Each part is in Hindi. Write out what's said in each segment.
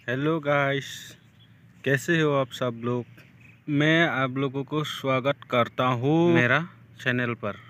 हेलो गाइस, कैसे हो आप सब लोग। मैं आप लोगों को स्वागत करता हूँ मेरा चैनल पर।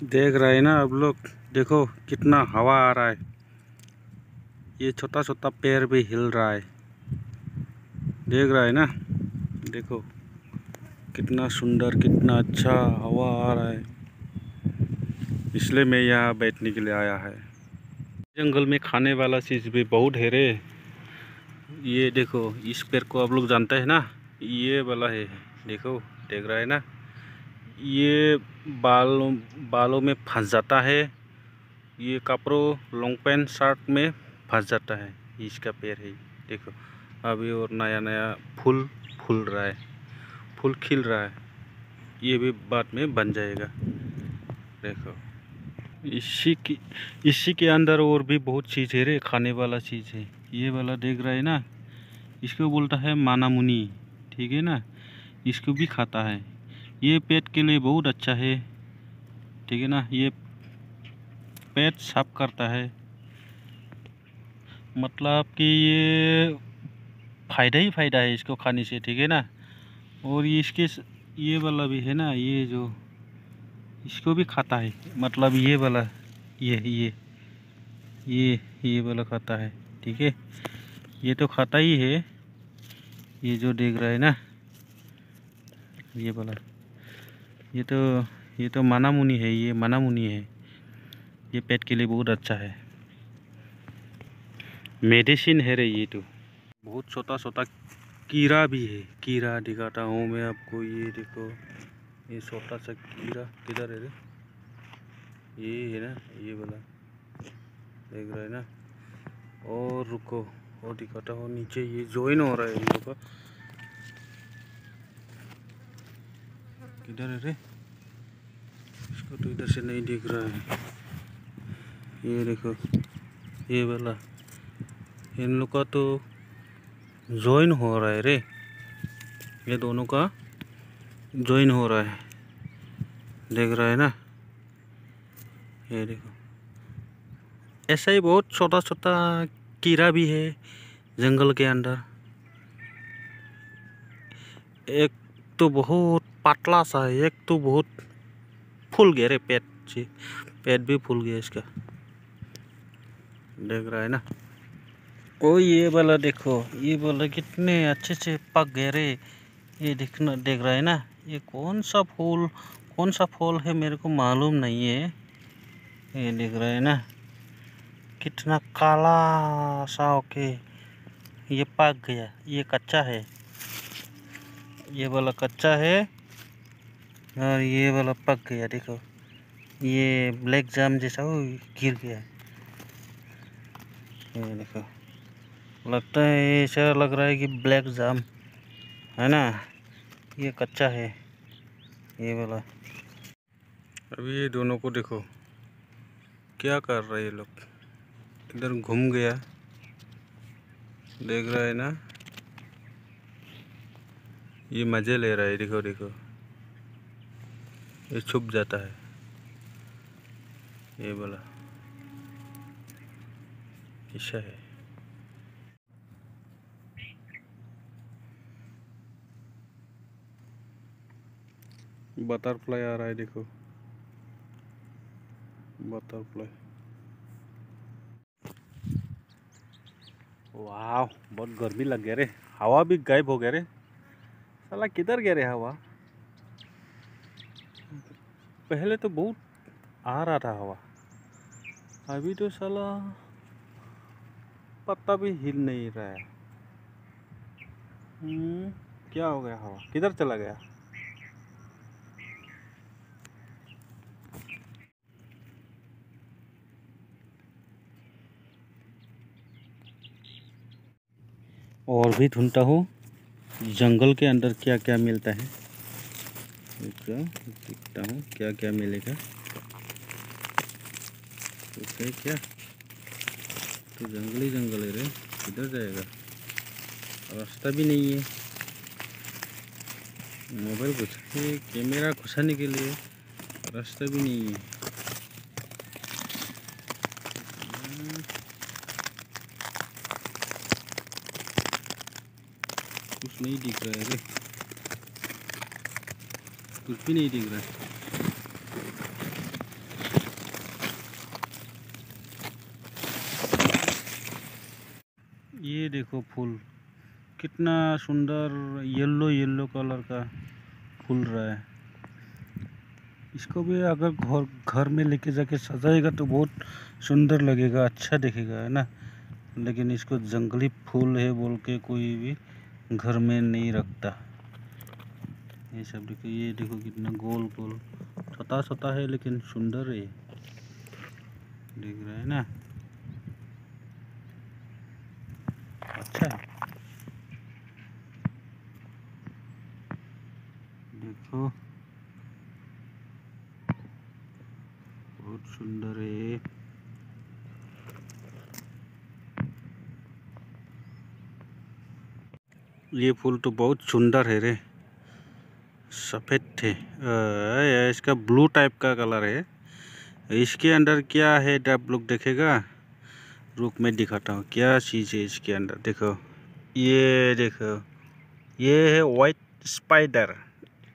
देख रहे हैं ना आप लोग, देखो कितना हवा आ रहा है। ये छोटा छोटा पेड़ भी हिल रहा है, देख रहा है ना। देखो कितना सुंदर, कितना अच्छा हवा आ रहा है। इसलिए मैं यहाँ बैठने के लिए आया है। जंगल में खाने वाला चीज़ भी बहुत है रे। ये देखो, इस पेड़ को आप लोग जानते हैं ना, ये वाला है। देखो, देख रहा है ना, ये बालों में फंस जाता है। ये कपड़ों, लॉन्ग पैंट, शर्ट में फंस जाता है। इसका पेड़ है, देखो। अभी और नया नया फूल फूल रहा है, फूल खिल रहा है। ये भी बाद में बन जाएगा। देखो, इसी के अंदर और भी बहुत चीज़ है रे, खाने वाला चीज़ है। ये वाला देख रहा है ना, इसको बोलता है माना मुनी, ठीक है ना। इसको भी खाता है। ये पेट के लिए बहुत अच्छा है, ठीक है ना। ये पेट साफ करता है, मतलब कि ये फ़ायदा ही फ़ायदा है इसको खाने से, ठीक है ना। और ये वाला भी है ना, ये जो इसको भी खाता है, मतलब ये वाला, ये ये वाला खाता है, ठीक है। ये तो खाता ही है। ये जो देख रहा है ना, ये वाला, ये तो ये तो माना मुनी है, ये माना मुनी है। ये पेट के लिए बहुत अच्छा है, मेडिसिन है रे ये तो। बहुत छोटा छोटा कीड़ा भी है। कीड़ा दिखाता हूँ मैं आपको, ये देखो। ये छोटा सा कीड़ा किधर है रे, ये है ना, ये वाला, देख रहा है ना। और रुको, और दिखाता हूँ नीचे। ये ज्वाइन हो रहा है इन लोग का, किधर है रे। इसको तो इधर से नहीं दिख रहा है। ये देखो, ये वाला, इन लोग का तो ज्वाइन हो रहा है रे। ये दोनों का ज्वाइन हो रहा है, देख रहा है ना। ये देखो, ऐसा ही बहुत छोटा छोटा कीड़ा भी है जंगल के अंदर। एक तो बहुत पतला सा है, एक तो बहुत फूल गया रे पेट से। पेट भी फूल गया इसका, देख रहा है ना। ओ ये वाला देखो, ये वाला कितने अच्छे से पक गए रे। ये देखना, देख रहा है ना। ये कौन सा फूल है मेरे को मालूम नहीं है। ये देख रहा है ना, कितना काला सा होके ये पक गया। ये कच्चा है, ये वाला कच्चा है, और ये वाला पक गया। देखो, ये ब्लैक जाम जैसा वो गिर गया। ये देखो, लगता है, ऐसा लग रहा है कि ब्लैक जाम है ना। ये कच्चा है, ये वाला। अभी ये दोनों को देखो क्या कर रहे हैं ये लोग। इधर घूम गया, देख रहा है ना। ये मज़े ले रहा है, देखो देखो। ये छुप जाता है, ये वाला ऐसा है। बटरफ्लाई आ रहा है, देखो, बटरफ्लाई। वाह, बहुत गर्मी लग गया रे। हवा भी गायब हो गया रे। साला किधर गया रे हवा। पहले तो बहुत आ रहा था हवा, अभी तो साला पत्ता भी हिल नहीं रहा है। क्या हो गया, हवा किधर चला गया। और भी ढूंढता हूँ जंगल के अंदर क्या क्या मिलता है। देखता हूँ क्या क्या मिलेगा। ओके, क्या तो जंगल ही जंगल है रे, किधर जाएगा? रास्ता भी नहीं है। मोबाइल घुसा, कैमरा घुसाने के लिए रास्ता भी नहीं है। कुछ नहीं दिख रहा है रे, कुछ भी नहीं दिख रहा है। ये देखो फूल कितना सुंदर येलो येलो कलर का फूल रहा है। इसको भी अगर घर में लेके जाके सजाएगा तो बहुत सुंदर लगेगा, अच्छा दिखेगा, है ना। लेकिन इसको जंगली फूल है बोल के कोई भी घर में नहीं रखता। ये सब देखो, ये देखो कितना गोल गोल छोटा छोटा है लेकिन सुंदर है, दिख रहा है ना, अच्छा देखो बहुत सुंदर है। ये फूल तो बहुत सुंदर है रे, सफ़ेद थे। इसका ब्लू टाइप का कलर है। इसके अंदर क्या है आप लोग देखेगा, रुक मैं दिखाता हूँ क्या चीज़ है इसके अंदर। देखो, ये देखो, ये है वाइट स्पाइडर,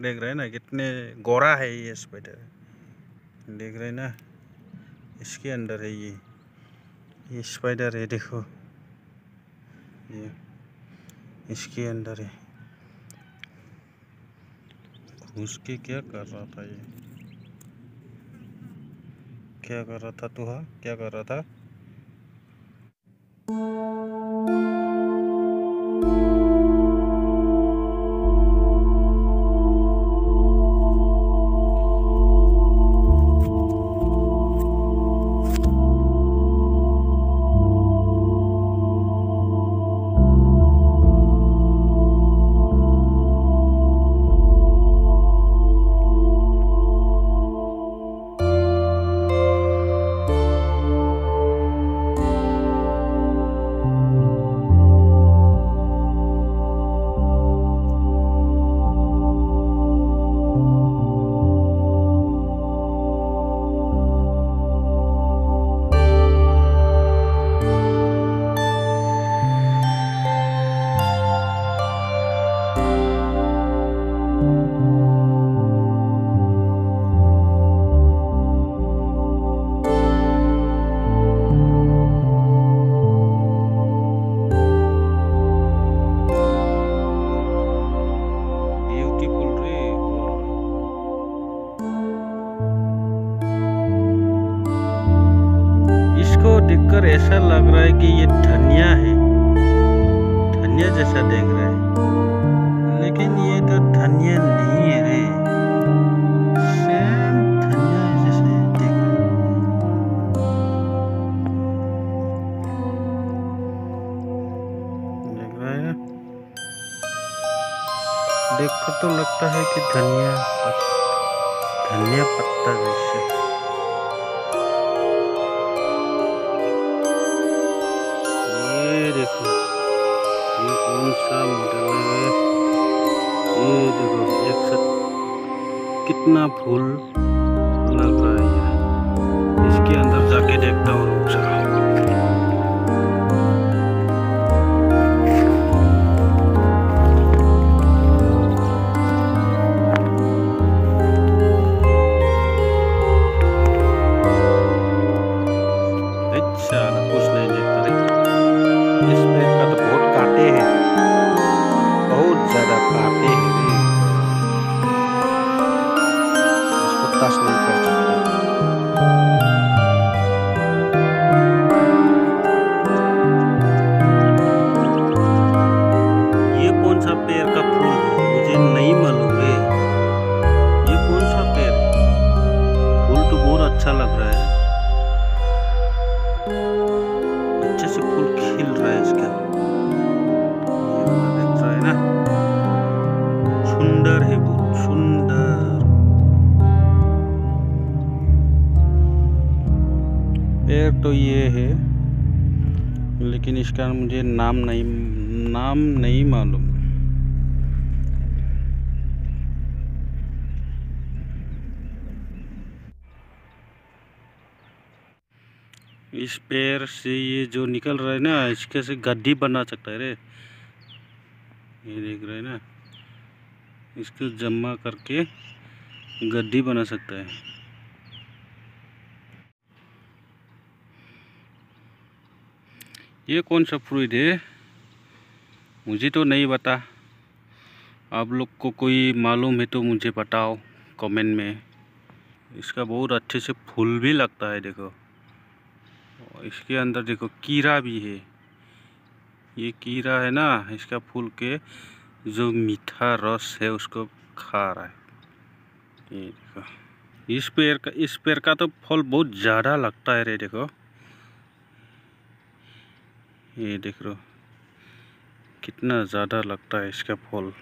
देख रहे हैं ना कितने गोरा है ये स्पाइडर, देख रहे हैं ना। इसके अंदर है ये स्पाइडर है, देखो ये इसके अंदर है। घुस के क्या कर रहा था ये, क्या कर रहा था तू? हाँ, क्या कर रहा था? देखकर ऐसा लग रहा है कि ये धनिया है, धनिया जैसा देख रहा है, लेकिन ये तो धनिया नहीं है रे, सेम धनिया जैसे देख रहा है। देखकर तो लगता है कि धनिया पत्ता जैसे। देखो ये कौन सा मॉडल है, ये देखो एक साथ कितना फूल लग रहा है। इसके अंदर जाके देखता हूँ, रुक जा। अच्छा कुछ नहीं देखता रे, इस पेड़ का तो बहुत कांटे हैं, बहुत ज्यादा कांटे हैं, इसको टच नहीं कर सकते। ये कौन सा पेड़ का फूल है मुझे नहीं मालूम है, ये कौन सा पेड़, फूल तो बहुत अच्छा लग रहा है, अच्छे से फूल खिल रहा है इसका। पेड़ तो ये है, लेकिन इसका मुझे नाम नहीं मालूम। इस पेड़ से ये जो निकल रहा है ना, इसके से गड्डी बना सकता है रे। ये देख रहे हैं ना, इसको जमा करके गड्डी बना सकता है। ये कौन सा फ्रूट है मुझे तो नहीं पता। आप लोग को कोई मालूम है तो मुझे बताओ कमेंट में। इसका बहुत अच्छे से फूल भी लगता है, देखो। और इसके अंदर देखो कीड़ा भी है। ये कीड़ा है ना, इसका फूल के जो मीठा रस है उसको खा रहा है। ये देखो, इस पेड़ का तो फल बहुत ज़्यादा लगता है रे। देखो, ये देख लो कितना ज़्यादा लगता है इसका फल।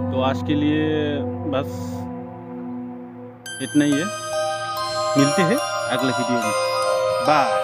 तो आज के लिए बस इतना ही है। मिलते हैं अगले वीडियो में। बाय।